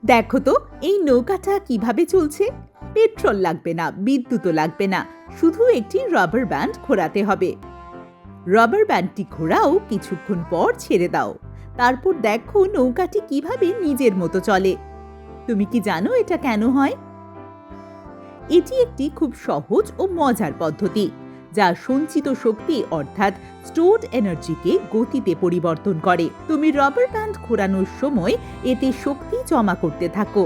দেখো তো এই নৌকাটা কিভাবে চলছে। পেট্রোল লাগবে না, বিদ্যুৎও লাগবে না, শুধু একটি রাবার ব্যান্ড ঘোরাতে হবে। রাবার ব্যান্ডটি ঘোরাও, কিছুক্ষণ পর ছেড়ে দাও। তারপর দেখো নৌকাটি কিভাবে নিজের মতো চলে। তুমি কি জানো এটা কেন হয়? এটি একটি খুব সহজ ও মজার পদ্ধতি, যা সঞ্চিত শক্তি অর্থাৎ স্টোরড এনার্জিকে গতিতে পরিবর্তন করে। তুমি রাবার ব্যান্ড ঘোরানোর সময় এতে শক্তি জমা করতে থাকো।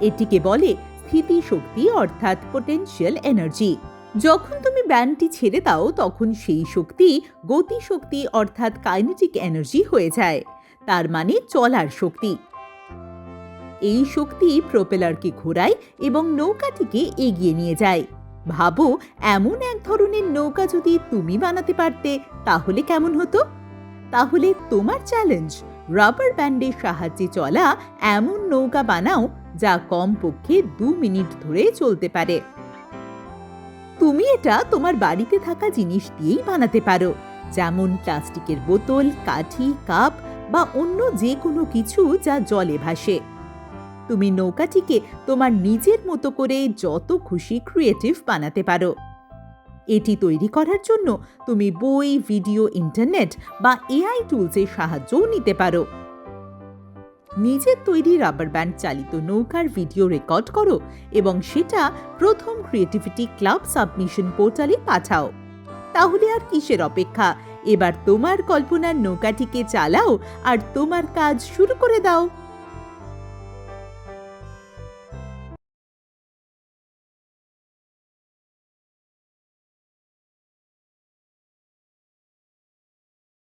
এটিকে বলে স্থিতি শক্তি অর্থাৎ পোটেনশিয়াল এনার্জি। যখন তুমি ব্যান্ডটি ছেড়ে দাও তখন সেই শক্তি গতি শক্তি অর্থাৎ কাইনেটিক এনার্জি হয়ে যায়, তার মানে চলার শক্তি। এই শক্তি প্রোপেলারকে ঘোরায় এবং নৌকাটিকে এগিয়ে নিয়ে যায়। ভাবো, এমন এক ধরনের নৌকা যদি তুমি বানাতে পারতে তাহলে কেমন হতো? তাহলে তোমার চ্যালেঞ্জ, রাবার ব্যান্ডের সাহায্যে চলা এমন নৌকা বানাও যা কমপক্ষে 2 মিনিট ধরে চলতে পারে। তুমি এটা তোমার বাড়িতে থাকা জিনিস দিয়েই বানাতে পারো, যেমন প্লাস্টিকের বোতল, কাঠি, কাপ বা অন্য যে কোনো কিছু যা জলে ভাসে। তুমি নৌকাটিকে তোমার নিজের মতো করে যত খুশি ক্রিয়েটিভ বানাতে পারো। এটি তৈরি করার জন্য তুমি বই, ভিডিও, ইন্টারনেট বা এআই টুলসের সাহায্যও নিতে পারো। নিজের তৈরি রাবার ব্যান্ড চালিত নৌকার ভিডিও রেকর্ড করো এবং সেটা প্রথম ক্রিয়েটিভিটি ক্লাব সাবমিশন পোর্টালে পাঠাও। তাহলে আর কিসের অপেক্ষা? এবার তোমার কল্পনার নৌকাটিকে চালাও আর তোমার কাজ শুরু করে দাও।